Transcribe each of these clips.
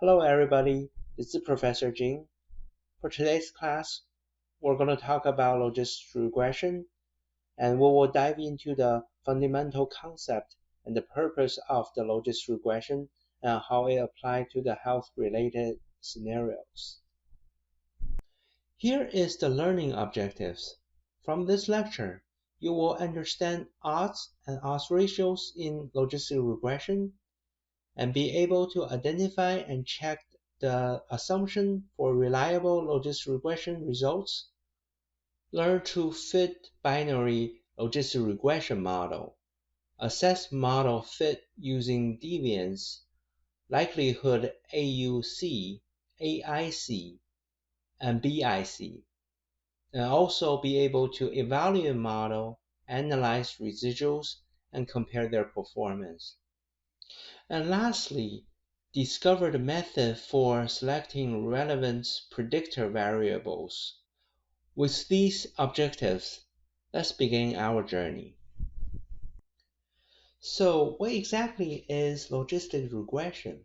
Hello everybody, this is Professor Jing. For today's class, we're going to talk about logistic regression, and we will dive into the fundamental concept and the purpose of the logistic regression and how it applies to the health-related scenarios. Here is the learning objectives. From this lecture, you will understand odds and odds ratios in logistic regression and be able to identify and check the assumption for reliable logistic regression results. Learn to fit binary logistic regression model. Assess model fit using deviance, likelihood AUC, AIC, and BIC. And also be able to evaluate model, analyze residuals, and compare their performance. And lastly, discover the method for selecting relevant predictor variables. With these objectives, let's begin our journey. So, what exactly is logistic regression?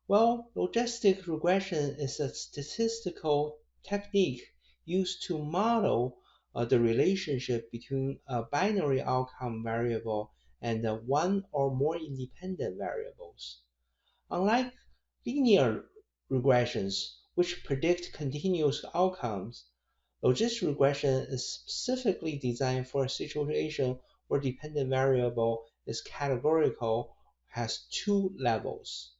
Well, logistic regression is a statistical technique used to model the relationship between a binary outcome variable and one or more independent variables. Unlike linear regressions, which predict continuous outcomes, logistic regression is specifically designed for a situation where dependent variable is categorical, has two levels.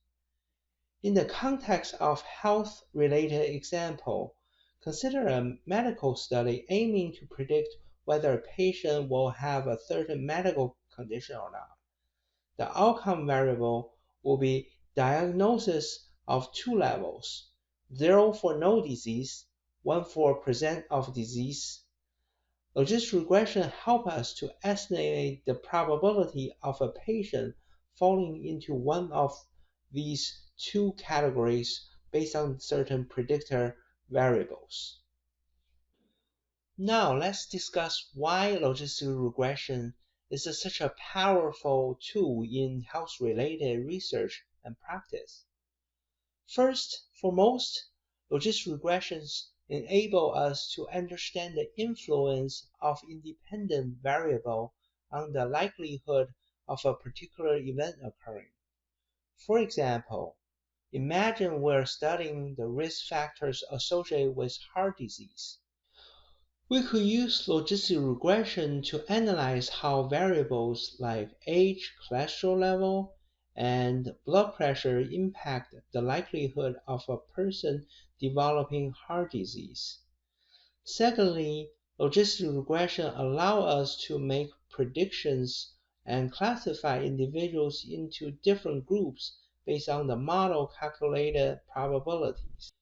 In the context of health-related example, consider a medical study aiming to predict whether a patient will have a certain medical condition or not. The outcome variable will be diagnosis of two levels, 0 for no disease, 1 for present of disease. Logistic regression helps us to estimate the probability of a patient falling into one of these two categories based on certain predictor variables. Now let's discuss why logistic regression is such a powerful tool in health-related research and practice. First, for most, logistic regressions enable us to understand the influence of independent variable on the likelihood of a particular event occurring. For example, imagine we're studying the risk factors associated with heart disease. We could use logistic regression to analyze how variables like age, cholesterol level, and blood pressure impact the likelihood of a person developing heart disease. Secondly, logistic regression allows us to make predictions and classify individuals into different groups based on the model calculated probabilities.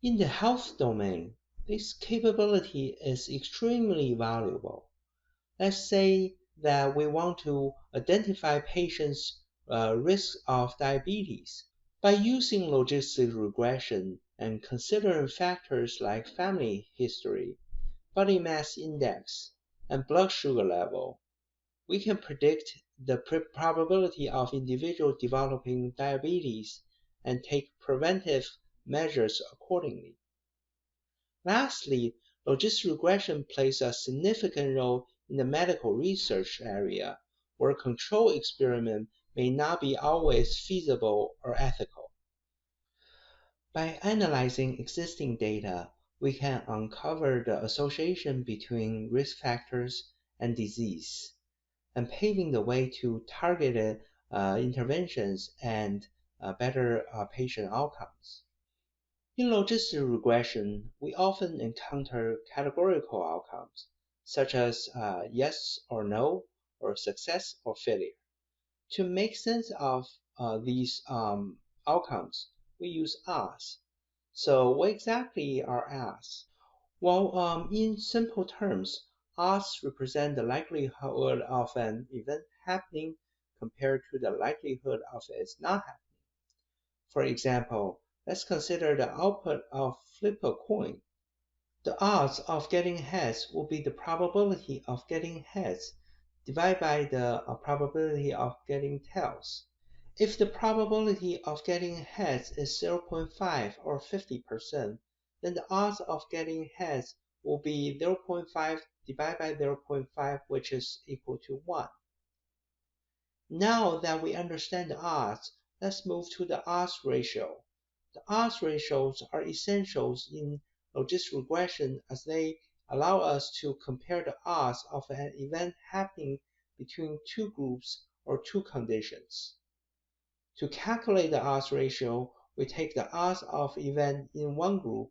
In the health domain, this capability is extremely valuable. Let's say that we want to identify patients' risk of diabetes. By using logistic regression and considering factors like family history, body mass index, and blood sugar level, we can predict the probability of individuals developing diabetes and take preventive measures accordingly. Lastly, logistic regression plays a significant role in the medical research area, where control experiment may not be always feasible or ethical. By analyzing existing data, we can uncover the association between risk factors and disease, and paving the way to targeted interventions and better patient outcomes. In logistic regression, we often encounter categorical outcomes, such as yes or no, or success or failure. To make sense of these outcomes, we use odds. So what exactly are odds? Well, in simple terms, odds represent the likelihood of an event happening compared to the likelihood of its not happening. For example, let's consider the output of flip a coin. The odds of getting heads will be the probability of getting heads divided by the probability of getting tails. If the probability of getting heads is 0.5 or 50%, then the odds of getting heads will be 0.5 divided by 0.5, which is equal to 1. Now that we understand the odds, let's move to the odds ratio. The odds ratios are essentials in logistic regression as they allow us to compare the odds of an event happening between two groups or two conditions. To calculate the odds ratio, we take the odds of event in one group,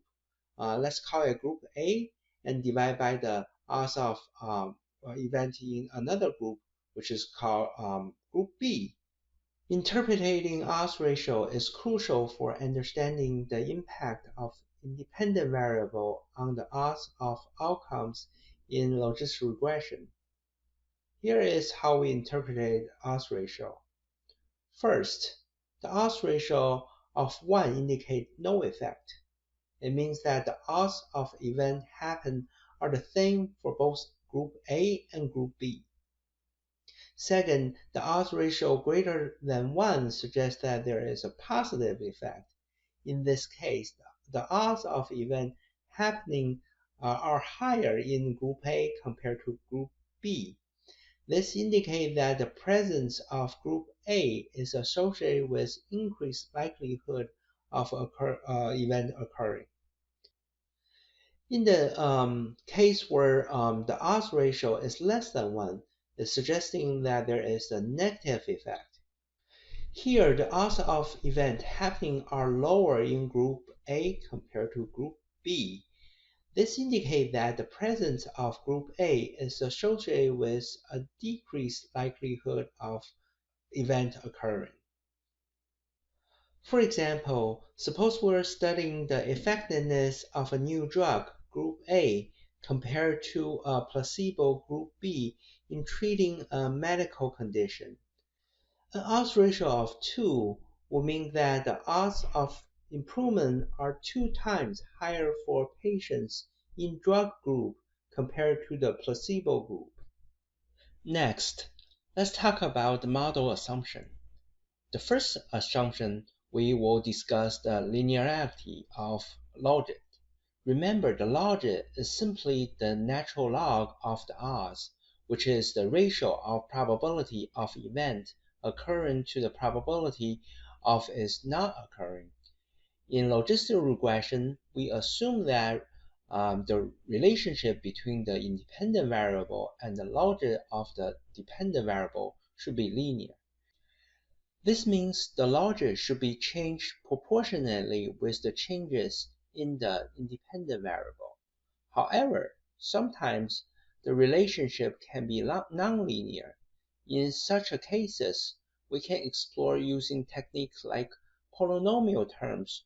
let's call it group A, and divide by the odds of event in another group, which is called group B. Interpreting odds ratio is crucial for understanding the impact of independent variable on the odds of outcomes in logistic regression. Here is how we interpret odds ratio. First, the odds ratio of 1 indicates no effect. It means that the odds of event happen are the same for both group A and group B. Second, the odds ratio greater than 1 suggests that there is a positive effect. In this case, the odds of event happening are higher in group A compared to group B. This indicates that the presence of group A is associated with increased likelihood of event occurring. In the case where the odds ratio is less than 1, it's suggesting that there is a negative effect. Here, the odds of event happening are lower in group A compared to group B. This indicates that the presence of group A is associated with a decreased likelihood of event occurring. For example, suppose we're studying the effectiveness of a new drug, group A, compared to a placebo, group B, in treating a medical condition. An odds ratio of 2 will mean that the odds of improvement are 2 times higher for patients in drug group compared to the placebo group. Next, let's talk about the model assumption. The first assumption we will discuss the linearity of logit. Remember, the logit is simply the natural log of the odds, which is the ratio of probability of event occurring to the probability of its not occurring. In logistic regression, we assume that the relationship between the independent variable and the logit of the dependent variable should be linear. This means the logit should be changed proportionally with the changes in the independent variable. However, sometimes the relationship can be nonlinear. In such cases, we can explore using techniques like polynomial terms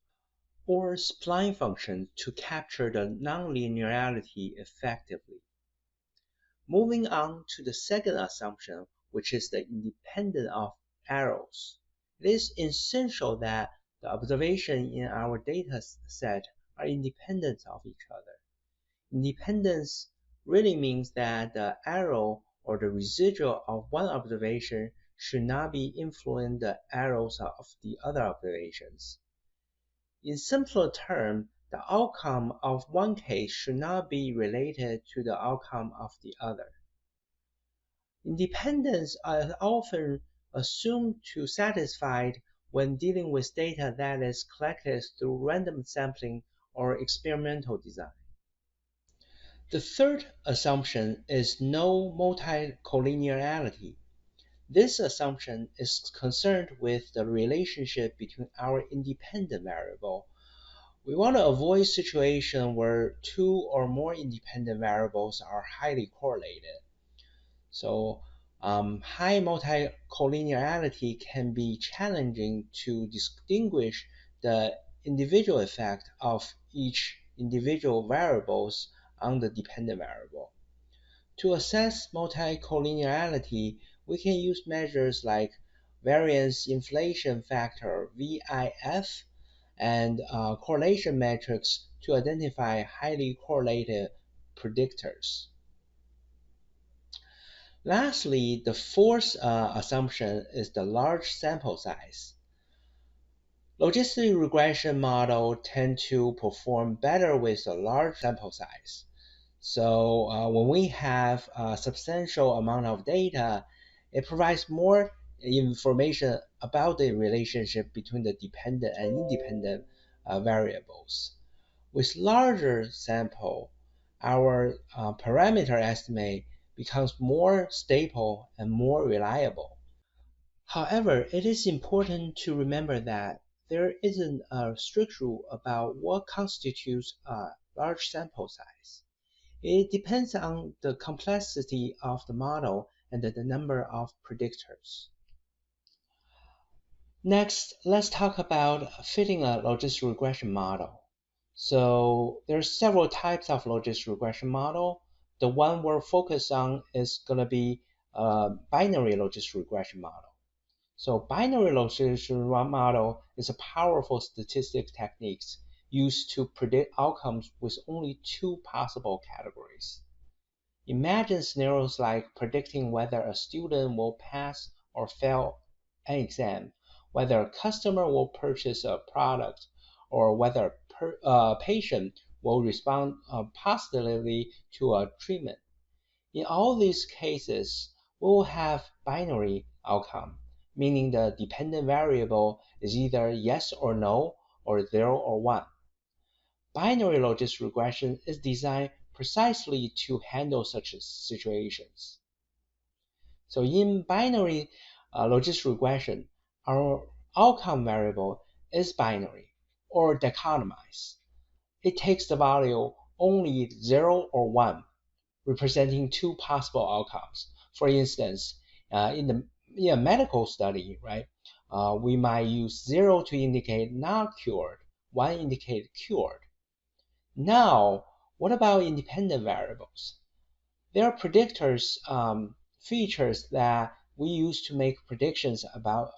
or spline functions to capture the nonlinearity effectively. Moving on to the second assumption, which is the independence of arrows. It is essential that the observations in our data set are independent of each other. Independence really means that the arrow or the residual of one observation should not be influencing the arrows of the other observations. In simpler terms, the outcome of one case should not be related to the outcome of the other. Independence is often assumed to satisfy when dealing with data that is collected through random sampling or experimental design. The third assumption is no multicollinearity. This assumption is concerned with the relationship between our independent variable. We want to avoid situations where two or more independent variables are highly correlated. So high multicollinearity can be challenging to distinguish the individual effect of each individual variables on the dependent variable. To assess multicollinearity, we can use measures like variance inflation factor VIF and correlation metrics to identify highly correlated predictors. Lastly, the fourth assumption is the large sample size. Logistic regression models tend to perform better with a large sample size. So when we have a substantial amount of data, it provides more information about the relationship between the dependent and independent variables. With larger sample, our parameter estimate becomes more stable and more reliable. However, it is important to remember that there isn't a strict rule about what constitutes a large sample size. It depends on the complexity of the model and the number of predictors. Next, let's talk about fitting a logistic regression model. So there are several types of logistic regression model. The one we're focused on is going to be a binary logistic regression model. So binary logistic regression model is a powerful statistical technique used to predict outcomes with only two possible categories. Imagine scenarios like predicting whether a student will pass or fail an exam, whether a customer will purchase a product, or whether a patient will respond positively to a treatment. In all these cases, we will have binary outcome, meaning the dependent variable is either yes or no, or 0 or 1. Binary logistic regression is designed precisely to handle such situations. So in binary logistic regression, our outcome variable is binary or dichotomized. It takes the value only 0 or 1, representing two possible outcomes. For instance, in a medical study, right, we might use 0 to indicate not cured, 1 indicate cured. Now, what about independent variables? There are predictors, features that we use to make predictions about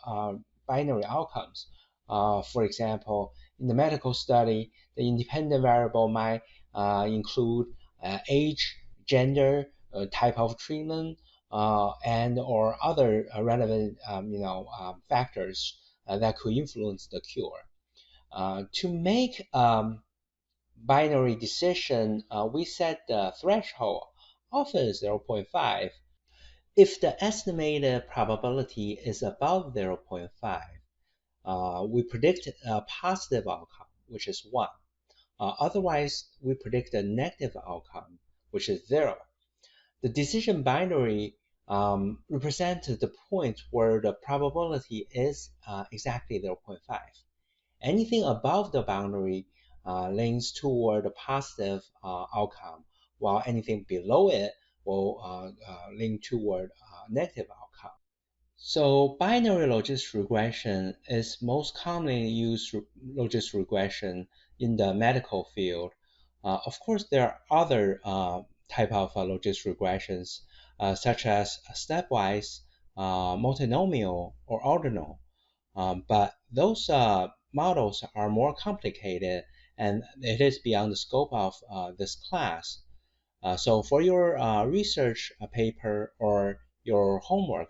binary outcomes. For example, in the medical study, the independent variable might include age, gender, type of treatment, and or other relevant factors that could influence the cure. To make binary decision, we set the threshold, often 0.5. If the estimated probability is above 0.5, we predict a positive outcome, which is 1. Otherwise, we predict a negative outcome, which is 0. The decision binary represents the point where the probability is exactly 0.5. Anything above the boundary leans toward a positive outcome, while anything below it will lean toward a negative outcome. So binary logistic regression is most commonly used logistic regression in the medical field. Of course, there are other type of logistic regressions, such as stepwise, multinomial, or ordinal. But those models are more complicated, and it is beyond the scope of this class. So for your research paper or your homework,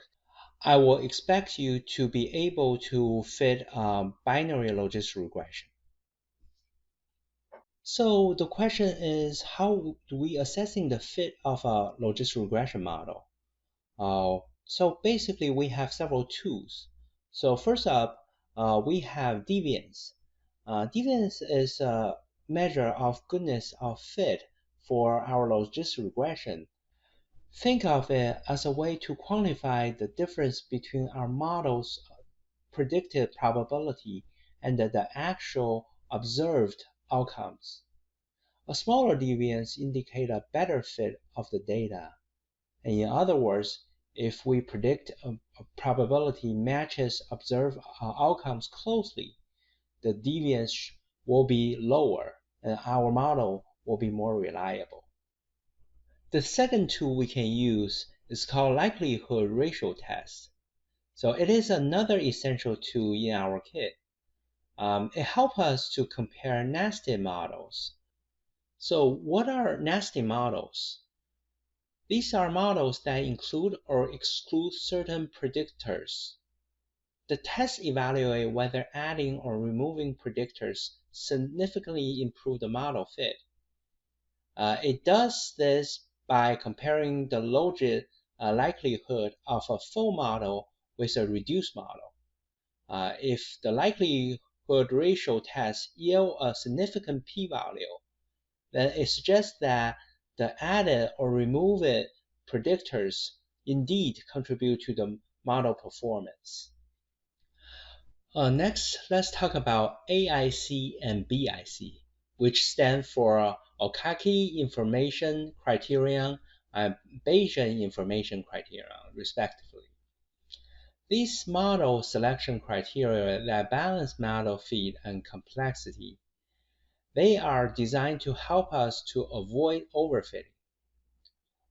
I will expect you to be able to fit binary logistic regression. So the question is, how do we assessing the fit of a logistic regression model? So basically, we have several tools. So first up, we have deviance. Deviance is a measure of goodness of fit for our logistic regression. Think of it as a way to quantify the difference between our model's predicted probability and the actual observed outcomes. A smaller deviance indicates a better fit of the data. And in other words, if we predict a probability matches observed outcomes closely, the deviance will be lower and our model will be more reliable. The second tool we can use is called likelihood ratio test. So it is another essential tool in our kit. It helps us to compare nested models. So what are nested models? These are models that include or exclude certain predictors. The test evaluates whether adding or removing predictors significantly improve the model fit. It does this by comparing the likelihood of a full model with a reduced model. If the likelihood ratio test yield a significant p-value, then it suggests that the added or removed predictors indeed contribute to the model performance. Next, let's talk about AIC and BIC, which stand for Okaki Information Criterion and Bayesian Information Criterion, respectively. These model selection criteria that balance model fit and complexity. They are designed to help us to avoid overfitting,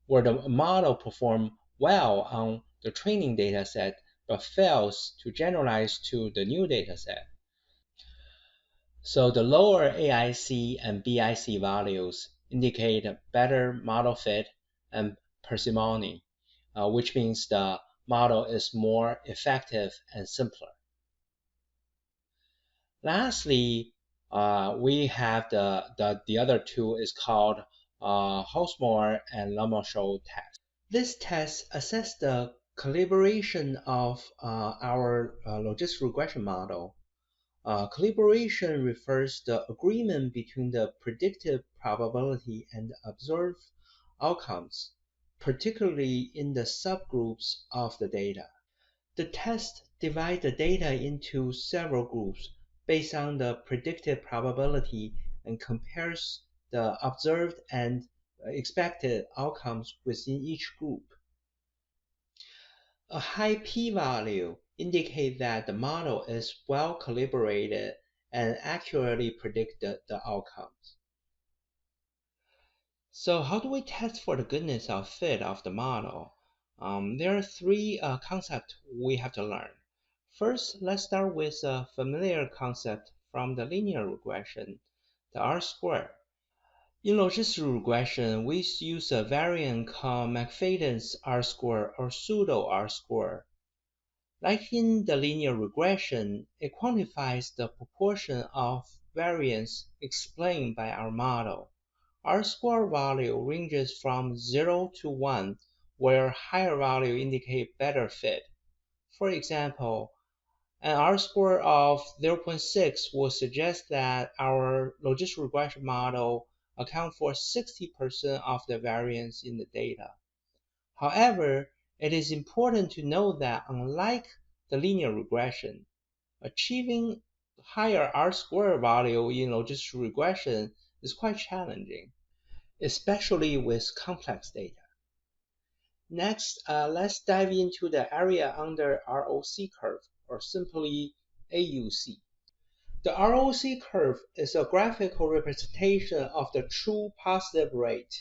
where the model performs well on the training dataset but fails to generalize to the new dataset. So the lower AIC and BIC values indicate better model fit and parsimony, which means the model is more effective and simpler. Lastly, we have the other two is called Housemore and Lamarchaux test. This test assesses the calibration of our logistic regression model. Calibration refers to the agreement between the predicted probability and the observed outcomes, particularly in the subgroups of the data. The test divides the data into several groups based on the predicted probability and compares the observed and expected outcomes within each group. A high p-value indicates that the model is well calibrated and accurately predicts the outcomes. So how do we test for the goodness of fit of the model? There are three concepts we have to learn. First, let's start with a familiar concept from the linear regression, the R-square. In logistic regression, we use a variant called McFadden's R-square or pseudo R-square. Like in the linear regression, it quantifies the proportion of variance explained by our model. R-square value ranges from 0 to 1, where higher value indicate better fit. For example, an R-square of 0.6 will suggest that our logistic regression model accounts for 60% of the variance in the data. However, it is important to note that unlike the linear regression, achieving higher R-square value in logistic regression is quite challenging, especially with complex data. Next, let's dive into the area under ROC curve, or simply AUC. The ROC curve is a graphical representation of the true positive rate,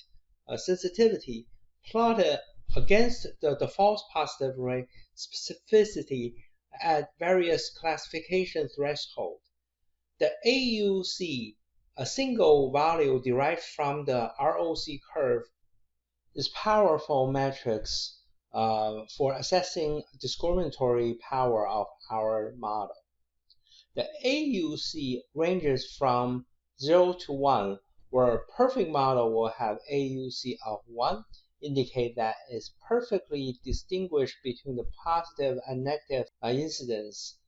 sensitivity, plotted against the false positive rate specificity at various classification thresholds. The AUC, a single value derived from the ROC curve, is powerful metrics for assessing discriminatory power of our model. The AUC ranges from 0 to 1, where a perfect model will have AUC of 1, indicate that it's perfectly distinguished between the positive and negative incidence.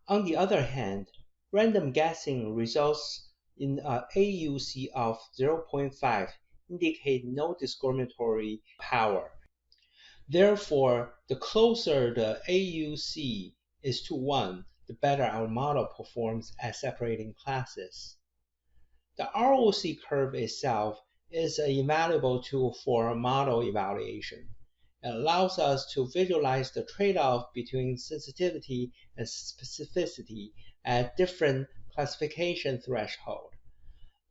On the other hand, random guessing results in an AUC of 0.5 indicate no discriminatory power. Therefore, the closer the AUC is to 1, the better our model performs at separating classes. The ROC curve itself is an invaluable tool for model evaluation. It allows us to visualize the trade-off between sensitivity and specificity at different classification thresholds.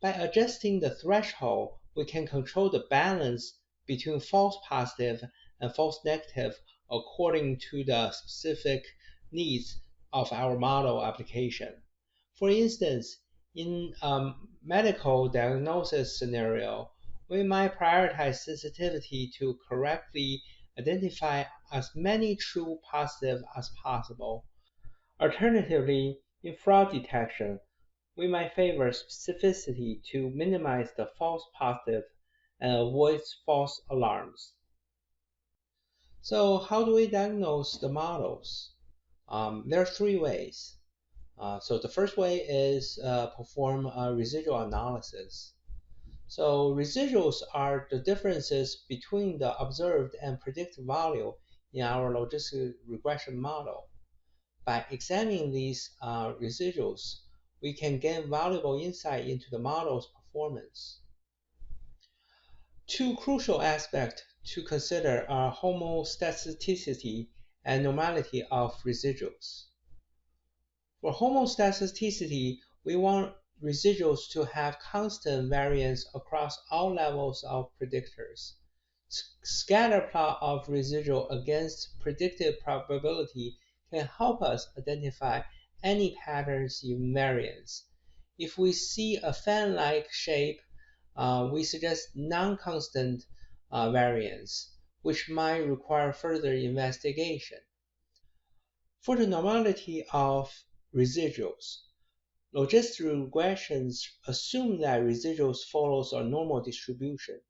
By adjusting the threshold, we can control the balance between false positive and false negative according to the specific needs of our model application. For instance, in a medical diagnosis scenario, we might prioritize sensitivity to correctly identify as many true positives as possible. Alternatively, in fraud detection, we might favor specificity to minimize the false positive and avoid false alarms. So how do we diagnose the models? There are three ways. So the first way is perform a residual analysis. So residuals are the differences between the observed and predicted value in our logistic regression model. By examining these residuals, we can gain valuable insight into the model's performance. Two crucial aspects to consider are homostaticity and normality of residuals. For homostaticity, we want residuals to have constant variance across all levels of predictors. Scatter plot of residual against predicted probability can help us identify any patterns in variance. If we see a fan-like shape, we suggest non-constant variance, which might require further investigation. For the normality of residuals, logistic regressions assume that residuals follows a normal distribution.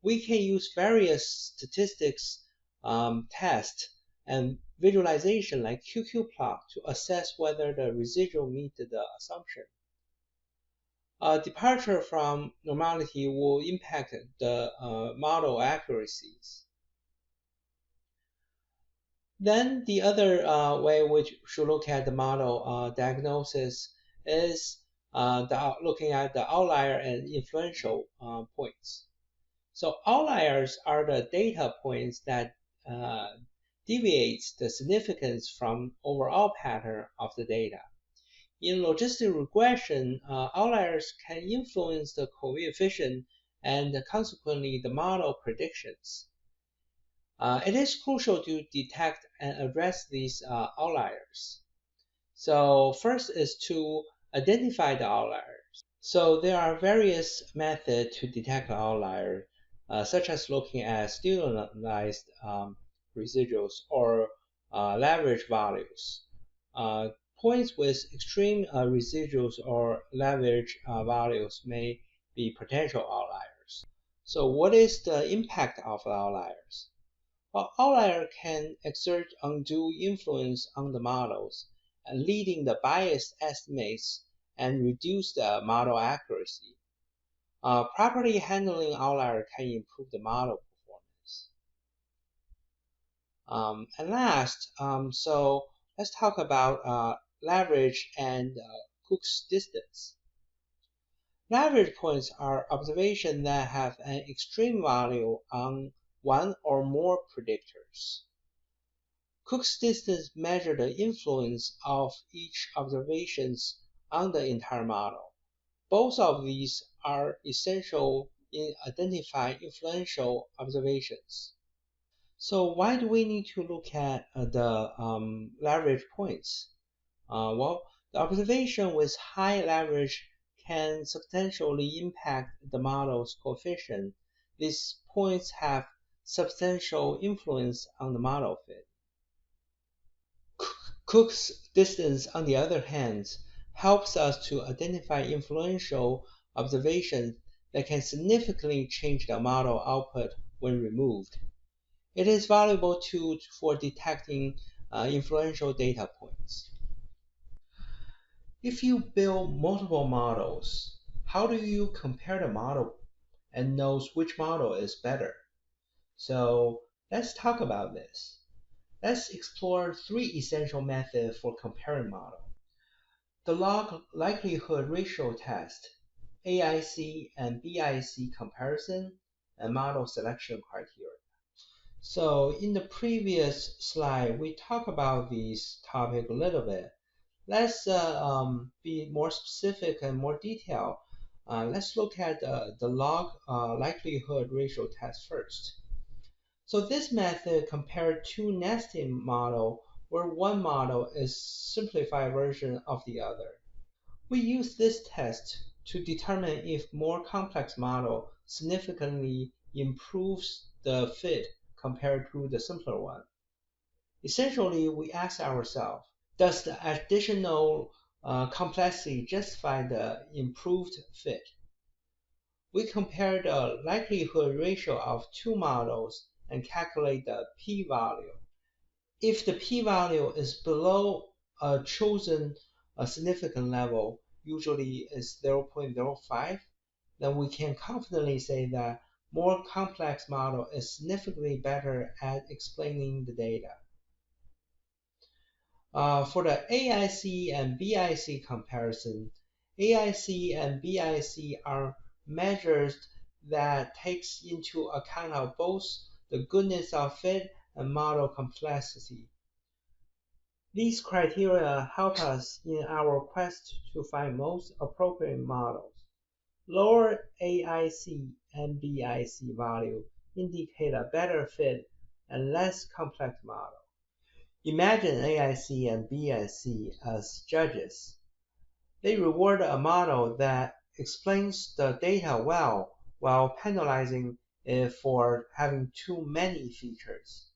We can use various statistics tests and visualization like QQ plot to assess whether the residual meet the assumption. A departure from normality will impact the model accuracies. Then the other way we should look at the model diagnosis is looking at the outlier and influential points. So outliers are the data points that uh, deviates the significance from overall pattern of the data. In logistic regression, outliers can influence the coefficient and consequently the model predictions. It is crucial to detect and address these outliers. So first is to identify the outliers. So there are various methods to detect outliers, such as looking at standardized residuals or leverage values. Uh, Points with extreme residuals or leverage values may be potential outliers. So what is the impact of outliers? Well, outlier can exert undue influence on the models, leading the biased estimates and reduce the model accuracy. Properly handling outlier can improve the model performance. And last, so let's talk about leverage and Cook's distance. Leverage points are observations that have an extreme value on one or more predictors. Cook's distance measures the influence of each observation on the entire model. Both of these are essential in identifying influential observations. So why do we need to look at the leverage points? Well, the observation with high leverage can substantially impact the model's coefficient. These points have substantial influence on the model fit. Cook's distance, on the other hand, helps us to identify influential observations that can significantly change the model output when removed. It is valuable tool for detecting influential data points. If you build multiple models, how do you compare the model and knows which model is better? So let's talk about this. Let's explore three essential methods for comparing models. The log likelihood ratio test, AIC and BIC comparison, and model selection criteria. So in the previous slide, we talked about this topic a little bit. Let's be more specific and more detailed. Let's look at the log likelihood ratio test first. So this method compared two nesting models where one model is simplified version of the other. We use this test to determine if more complex model significantly improves the fit compared to the simpler one. Essentially, we ask ourselves, does the additional complexity justify the improved fit? We compare the likelihood ratio of two models and calculate the p-value. If the p-value is below a chosen significant level, usually is 0.05, then we can confidently say that more complex model is significantly better at explaining the data. For the AIC and BIC comparison, AIC and BIC are measures that takes into account of both the goodness of fit and model complexity. These criteria help us in our quest to find most appropriate models. Lower AIC and BIC value indicate a better fit and less complex model. Imagine AIC and BIC as judges. They reward a model that explains the data well while penalizing it for having too many features.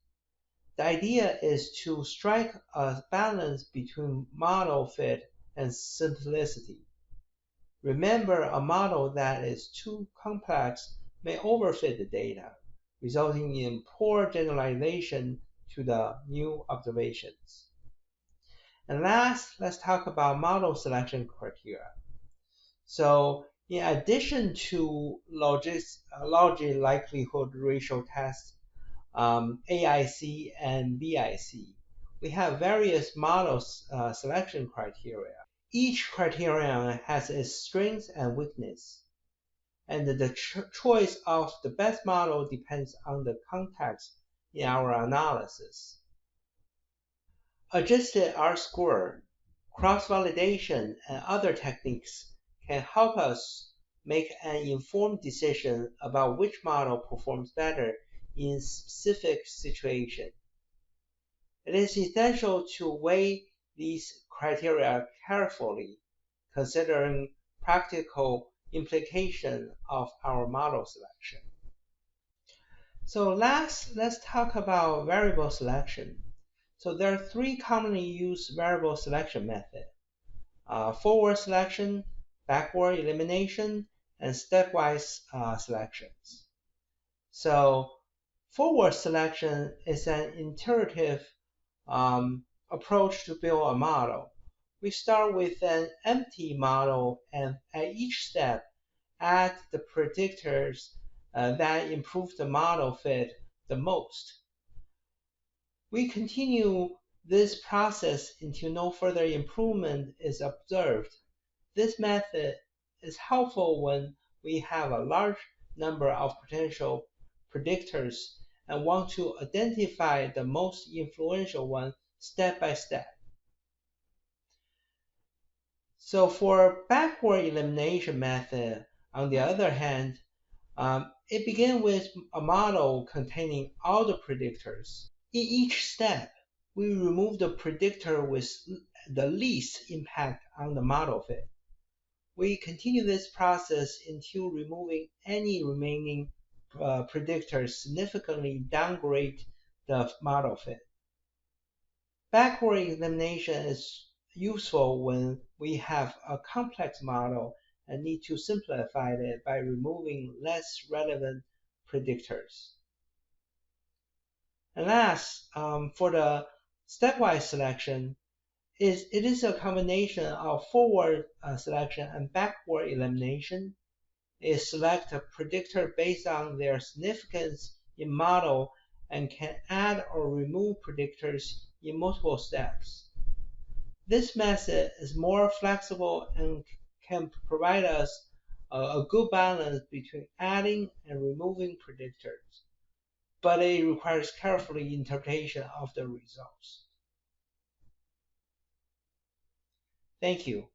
The idea is to strike a balance between model fit and simplicity. Remember, a model that is too complex may overfit the data, resulting in poor generalization to the new observations. And last, let's talk about model selection criteria. So in addition to logic likelihood ratio tests, AIC and BIC, we have various model selection criteria. Each criterion has its strengths and weakness, and the choice of the best model depends on the context in our analysis. Adjusted R-squared, cross-validation, and other techniques can help us make an informed decision about which model performs better in specific situations. It is essential to weigh these criteria carefully, considering practical implications of our model selection. So last, let's talk about variable selection. So there are three commonly used variable selection methods: forward selection, backward elimination, and stepwise selections. So forward selection is an iterative approach to build a model. We start with an empty model and at each step add the predictors that improve the model fit the most. We continue this process until no further improvement is observed. This method is helpful when we have a large number of potential predictors and want to identify the most influential one step by step. So for backward elimination method, on the other hand, it begins with a model containing all the predictors. In each step, we remove the predictor with the least impact on the model fit. We continue this process until removing any remaining predictors significantly downgrade the model fit. Backward elimination is useful when we have a complex model and need to simplify it by removing less relevant predictors. And last, for the stepwise selection, it is a combination of forward selection and backward elimination. It selects a predictor based on their significance in model and can add or remove predictors in multiple steps. This method is more flexible and can provide us a good balance between adding and removing predictors, but it requires careful interpretation of the results. Thank you.